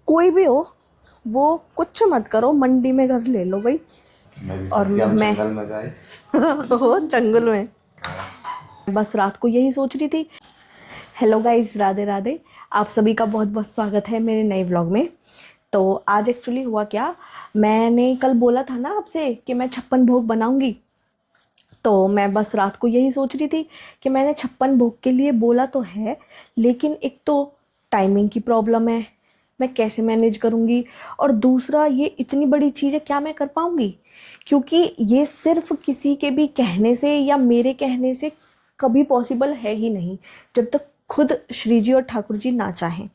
कोई भी हो, वो कुछ मत करो, मंडी में घर ले लो भाई। और मैं जंगल में गाइस। हो जंगल में। बस रात को यही सोच रही थी। Hello guys, Radhe Radhe. आप सभी का बहुत बहुत स्वागत है मेरे नए व्लॉग में। तो आज एक्चुअली हुआ क्या, मैंने कल बोला था ना आपसे कि मैं 56 भोग बनाऊंगी। तो मैं बस रात को यही सोच रही थी कि मैंने 56 भोग के लिए बोला तो है, लेकिन एक तो टाइमिंग की प्रॉब्लम है, मैं कैसे मैनेज करूँगी। और दूसरा, ये इतनी बड़ी चीज़ है, क्या मैं कर पाऊँगी? क्योंकि ये सिर्फ किसी के भी कहने से या मेरे कहने से कभी पॉसिबल है ही नहीं, जब तक खुद श्री जी और ठाकुर जी ना चाहें।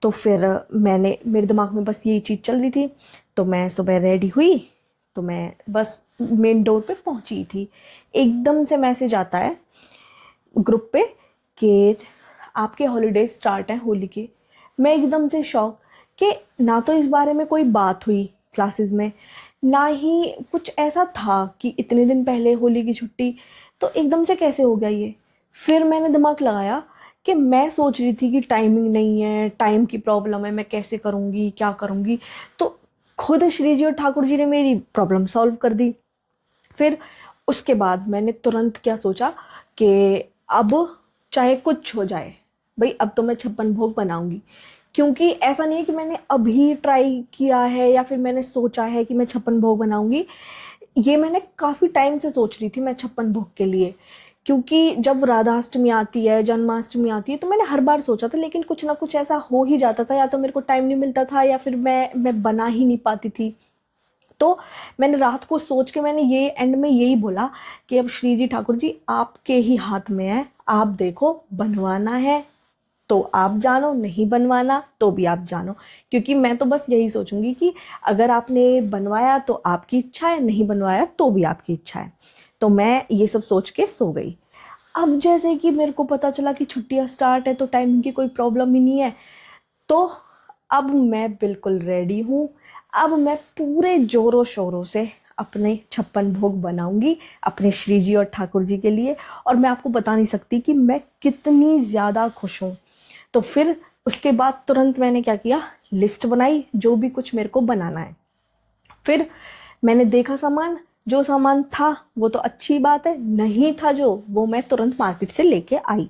तो फिर मेरे दिमाग में बस यही चीज़ चल रही थी। तो मैं सुबह रेडी हुई, तो मैं बस मेन डोर पे पहुंची थी। एकदम से मैसेज आता है ग्रुप पे कि आपके हॉलीडे स्टार्ट हैं होली के। मैं एकदम से शॉक कि ना तो इस बारे में कोई बात हुई क्लासेस में, ना ही कुछ ऐसा था कि इतने दिन पहले होली की छुट्टी। तो एकदम से कैसे हो गया ये? फिर मैंने दिमाग लगाया कि मैं सोच रही थी कि टाइमिंग नहीं है, टाइम की प्रॉब्लम है, मैं कैसे करूँगी, क्या करूँगी। तो खुद श्री जी और ठाकुर जी ने मेरी प्रॉब्लम सॉल्व कर दी। फिर उसके बाद मैंने तुरंत क्या सोचा कि अब चाहे कुछ हो जाए भाई, अब तो मैं 56 भोग बनाऊंगी। क्योंकि ऐसा नहीं है कि मैंने अभी ट्राई किया है या फिर मैंने सोचा है कि मैं 56 भोग बनाऊंगी। ये मैंने काफ़ी टाइम से सोच रही थी मैं 56 भोग के लिए। क्योंकि जब राधाष्टमी आती है, जन्माष्टमी आती है, तो मैंने हर बार सोचा था, लेकिन कुछ ना कुछ ऐसा हो ही जाता था, या तो मेरे को टाइम नहीं मिलता था या फिर मैं बना ही नहीं पाती थी। तो मैंने रात को सोच के मैंने ये एंड में यही बोला कि अब श्री जी ठाकुर जी आपके ही हाथ में है, आप देखो, बनवाना है तो आप जानो, नहीं बनवाना तो भी आप जानो। क्योंकि मैं तो बस यही सोचूंगी कि अगर आपने बनवाया तो आपकी इच्छा है, नहीं बनवाया तो भी आपकी इच्छा है। तो मैं ये सब सोच के सो गई। अब जैसे कि मेरे को पता चला कि छुट्टियां स्टार्ट है, तो टाइमिंग की कोई प्रॉब्लम ही नहीं है। तो अब मैं बिल्कुल रेडी हूँ। अब मैं पूरे जोरों शोरों से अपने 56 भोग बनाऊंगी अपने श्री जी और ठाकुर जी के लिए। और मैं आपको बता नहीं सकती कि मैं कितनी ज़्यादा खुश हूँ। तो फिर उसके बाद तुरंत मैंने क्या किया, लिस्ट बनाई जो भी कुछ मेरे को बनाना है। फिर मैंने देखा सामान, जो सामान था वो तो अच्छी बात है, नहीं था जो, वो मैं तुरंत मार्केट से लेके आई।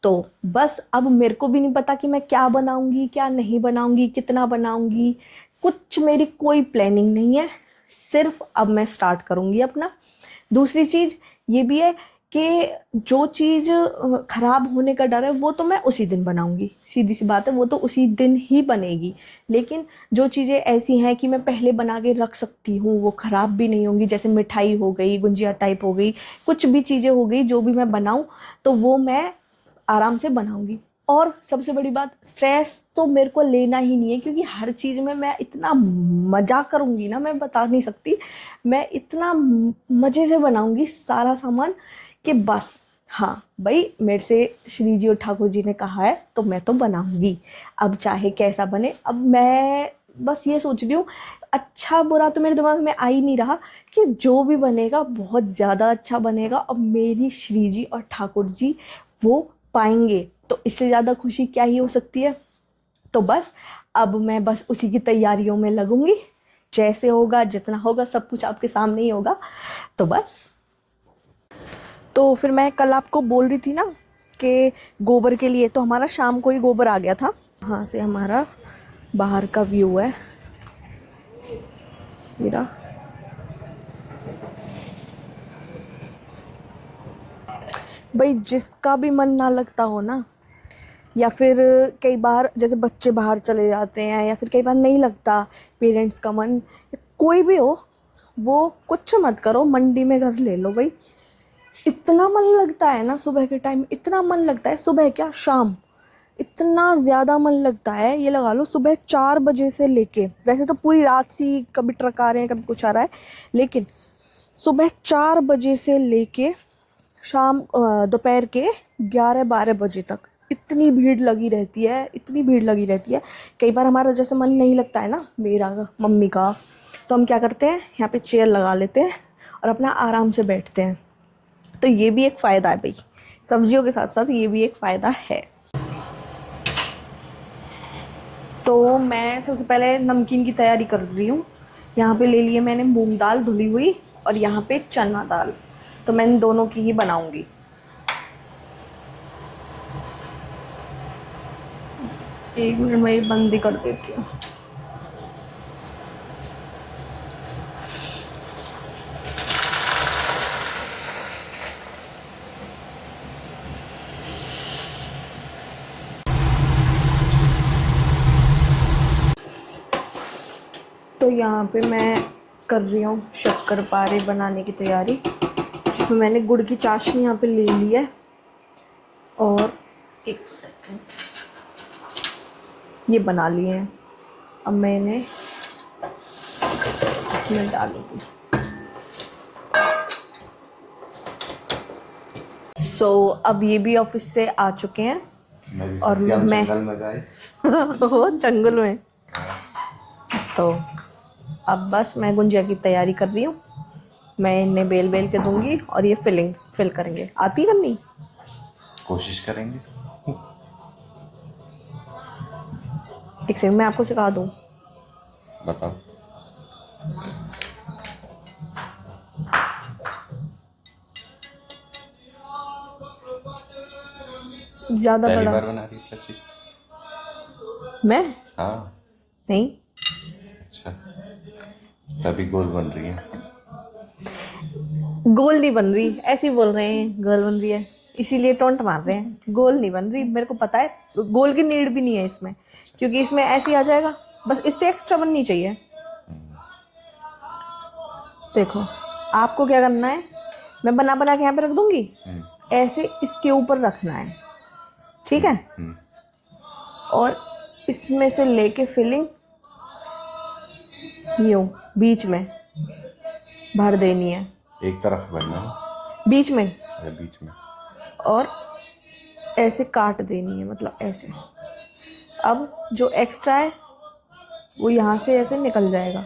तो बस अब मेरे को भी नहीं पता कि मैं क्या बनाऊंगी, क्या नहीं बनाऊंगी, कितना बनाऊंगी। कुछ मेरी कोई प्लानिंग नहीं है। सिर्फ अब मैं स्टार्ट करूंगी अपना। दूसरी चीज़ ये भी है कि जो चीज़ खराब होने का डर है वो तो मैं उसी दिन बनाऊंगी, सीधी सी बात है, वो तो उसी दिन ही बनेगी। लेकिन जो चीज़ें ऐसी हैं कि मैं पहले बना के रख सकती हूँ, वो ख़राब भी नहीं होंगी, जैसे मिठाई हो गई, गुंजिया टाइप हो गई, कुछ भी चीज़ें हो गई, जो भी मैं बनाऊँ तो वो मैं आराम से बनाऊंगी। और सबसे बड़ी बात, स्ट्रेस तो मेरे को लेना ही नहीं है, क्योंकि हर चीज़ में मैं इतना मज़ा करूंगी ना, मैं बता नहीं सकती। मैं इतना मज़े से बनाऊंगी सारा सामान कि बस, हाँ भाई, मेरे से श्री जी और ठाकुर जी ने कहा है तो मैं तो बनाऊंगी। अब चाहे कैसा बने, अब मैं बस ये सोच रही हूँ, अच्छा बुरा तो मेरे दिमाग में आ ही नहीं रहा, कि जो भी बनेगा बहुत ज़्यादा अच्छा बनेगा। अब मेरी श्री जी और ठाकुर जी वो पाएंगे, तो इससे ज़्यादा खुशी क्या ही हो सकती है। तो बस अब मैं बस उसी की तैयारियों में लगूंगी। जैसे होगा, जितना होगा, सब कुछ आपके सामने ही होगा। तो बस, तो फिर मैं कल आपको बोल रही थी ना कि गोबर के लिए, तो हमारा शाम को ही गोबर आ गया था। वहाँ से हमारा बाहर का व्यू है मेरा। भाई जिसका भी मन ना लगता हो ना, या फिर कई बार जैसे बच्चे बाहर चले जाते हैं, या फिर कई बार नहीं लगता पेरेंट्स का मन, कोई भी हो, वो कुछ मत करो, मंडी में घर ले लो भाई। इतना मन लगता है ना सुबह के टाइम, इतना मन लगता है, सुबह क्या शाम, इतना ज़्यादा मन लगता है। ये लगा लो सुबह 4 बजे से लेके, वैसे तो पूरी रात सी, कभी ट्रक आ रहे हैं, कभी कुछ आ रहा है, लेकिन सुबह 4 बजे से लेके शाम दोपहर के 11-12 बजे तक इतनी भीड़ लगी रहती है, इतनी भीड़ लगी रहती है। कई बार हमारा जैसे मन नहीं लगता है ना, मेरा मम्मी का, तो हम क्या करते हैं, यहाँ पे चेयर लगा लेते हैं और अपना आराम से बैठते हैं। तो ये भी एक फ़ायदा है भाई, सब्जियों के साथ साथ ये भी एक फ़ायदा है। तो मैं सबसे पहले नमकीन की तैयारी कर रही हूँ। यहाँ पे ले लिए मैंने मूंग दाल धुली हुई और यहाँ पे चना दाल। तो मैं इन दोनों की ही बनाऊंगी। एक मिनट में ये बंद ही कर देती हूँ। तो यहाँ पे मैं कर रही हूँ शक्करपारे बनाने की तैयारी, जिसमें मैंने गुड़ की चाशनी यहाँ पे ले ली है। और एक सेकंड, ये बना लिए हैं। अब मैं इन्हें इसमें डालूंगी। अब ये भी ऑफिस से आ चुके हैं और मैं जंगल में गए वो जंगल में। तो अब बस मैं गुंजिया की तैयारी कर रही हूँ। मैं इन्हें बेल बेल के दूंगी और ये फिल करेंगे। आती करनी कोशिश करेंगे। एक सेकंड, मैं आपको सिखा दूँ। बताओ। ज्यादा पहली बड़ा बार बना रही है सच्ची? मैं हाँ। नहीं, अच्छा, तभी गोल बन रही है। गोल नहीं बन रही, ऐसे ही बोल रहे हैं गोल बन रही है, इसीलिए टोंट मार रहे हैं। गोल नहीं बन रही, मेरे को पता है। गोल की नीड भी नहीं है इसमें, क्योंकि इसमें ऐसे ही आ जाएगा। बस इससे एक्स्ट्रा बननी चाहिए। देखो, आपको क्या करना है, मैं बना बना के यहाँ पे रख दूंगी। ऐसे इसके ऊपर रखना है, ठीक है। और इसमें से लेके फिलिंग यूं बीच में भर देनी है। एक तरफ भरना है? बीच में। अरे बीच में। और ऐसे काट देनी है, मतलब ऐसे। अब जो एक्स्ट्रा है वो यहाँ से ऐसे निकल जाएगा,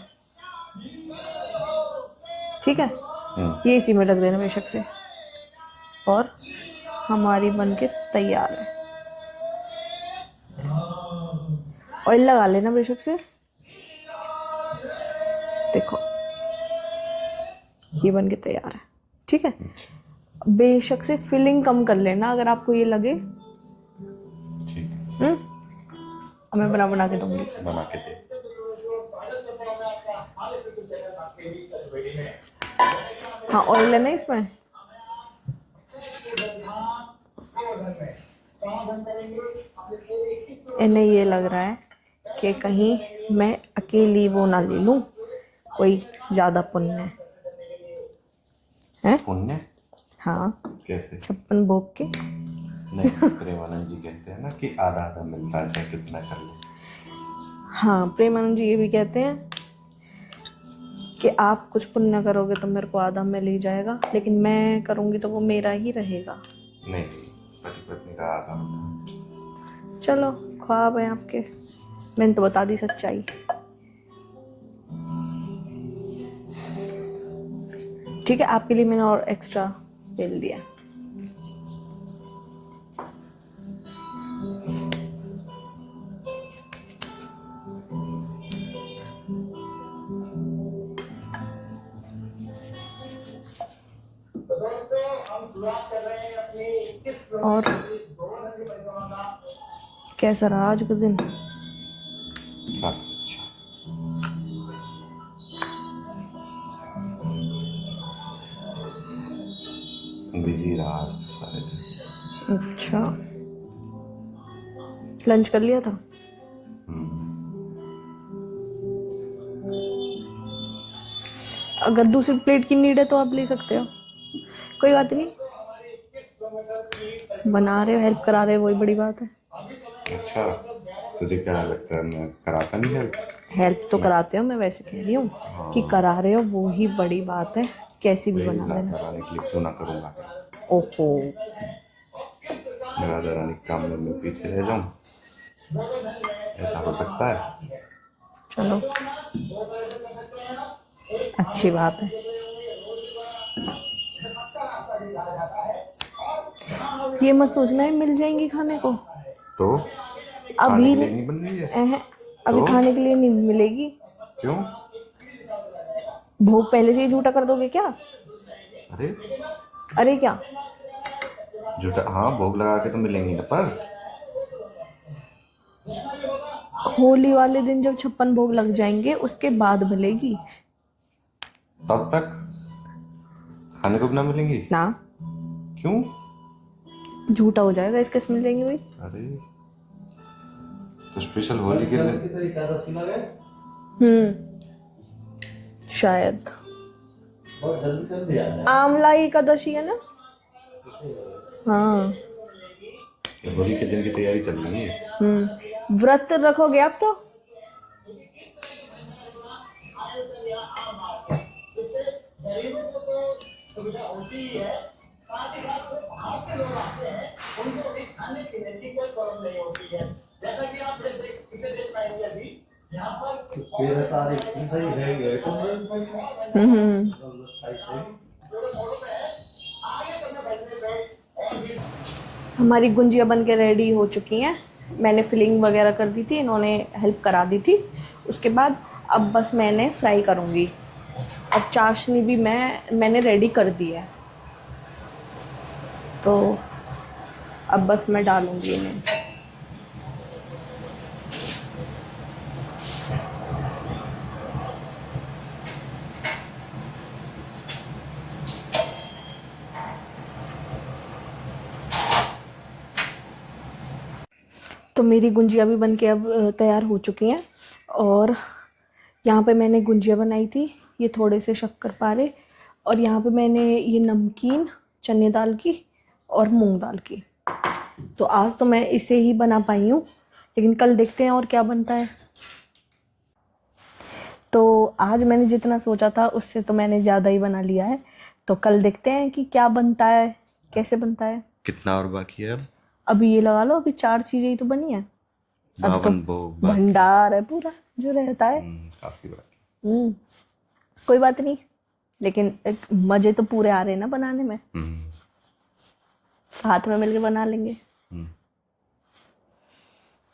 ठीक है। ये इसी में रख देना बेशक से। और हमारी बनके तैयार है। ऑयल लगा लेना बेशक से। देखो, ये बनके तैयार है, ठीक है। बेशक से फिलिंग कम कर लेना अगर आपको ये लगे। ठीक। अब मैं बना बना के दूंगी। बना के दे। हाँ, ऑयल है ना इसमें। इन्हें ये लग रहा है कि कहीं मैं अकेली वो ना ले लूं, कोई ज्यादा पुण्य है। पुण्य? हाँ, कैसे? 56 भोग के। नहीं, प्रेमानंद जी कहते हैं ना कि आधा आधा मिलता है, चाहे कितना कर ले। हाँ, प्रेमानंद जी ये भी कहते हैं कि आप कुछ पुण्य करोगे तो मेरे को आधा मिल ही जाएगा, लेकिन मैं करूँगी तो वो मेरा ही रहेगा। नहीं, पति पत्नी का आधा होता है। चलो, ख्वाब है आपके, मैंने तो बता दी सच्चाई। ठीक है, आपके लिए मैंने और एक्स्ट्रा बेल दिया। और कैसा रहा आज का दिन? अच्छा, बिजी रहा आज तो सारे दिन। अच्छा, लंच कर लिया था? अगर दूसरी प्लेट की नीड है तो आप ले सकते हो, कोई बात नहीं। बना रहे हो, हेल्प करा रहे हो, वही बड़ी बात है। अच्छा, तुझे क्या लगता है मैं कराता नहीं हेल्प? हेल्प तो कराते हो, मैं वैसे कह रही हूँ कि करा रहे हो, वो ही बड़ी बात है। कैसी भी बना देना। कराने के लिए क्यों ना करूँगा? ओहो, मेरा रानी काम में मैं पीछे रह जाऊँ, ऐसा हो सकता है? चलो, अच्छी बात है। ये मत सोचना है मिल जाएंगी खाने को, तो अभी नहीं बन रही है। अभी तो? खाने के लिए नहीं मिलेगी। क्यों? भोग पहले से ही झूठा कर दोगे क्या? अरे अरे क्या? झूठा, हाँ भोग लगा के तो मिलेंगी ना, पर होली वाले दिन जब 56 भोग लग जाएंगे उसके बाद मिलेगी तब तक खाने को भी ना मिलेंगी? ना। क्यों? झूठा हो जाएगा, इसके मिल जाएंगे भाई। अरे तो स्पेशल होली के लिए शायद आमला एकादशी है ना। हाँ। होली के दिन की तैयारी चल रही है। व्रत रखोगे आप तो? हमारी गुंजिया बन के रेडी हो चुकी हैं। मैंने फिलिंग वगैरह कर दी थी, इन्होंने हेल्प करा दी थी। उसके बाद अब बस मैंने फ्राई करूँगी। और चाशनी भी मैंने रेडी कर दी है, तो अब बस मैं डालूँगी इन्हें। तो मेरी गुंजिया भी बन के अब तैयार हो चुकी हैं। और यहाँ पे मैंने गुंजिया बनाई थी, ये थोड़े से शक्करपारे। और यहाँ पे मैंने ये नमकीन चने दाल की और मूंग दाल की। तो आज तो मैं इसे ही बना पाई हूँ, लेकिन कल देखते हैं और क्या बनता है। तो आज मैंने जितना सोचा था उससे तो मैंने ज़्यादा ही बना लिया है। तो कल देखते हैं कि क्या बनता है, कैसे बनता है। कितना और बाकी है अब? अभी ये लगा लो, अभी 4 चीज़ें ही तो बनी है। अब तो 52 भोग बाकी। भंडार है पूरा जो रहता है। काफी बाकी। कोई बात नहीं, लेकिन एक मजे तो पूरे आ रहे हैं ना बनाने में। साथ में मिलकर बना लेंगे।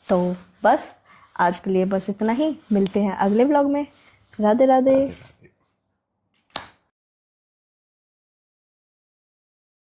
तो बस आज के लिए बस इतना ही। मिलते हैं अगले व्लॉग में। राधे राधे।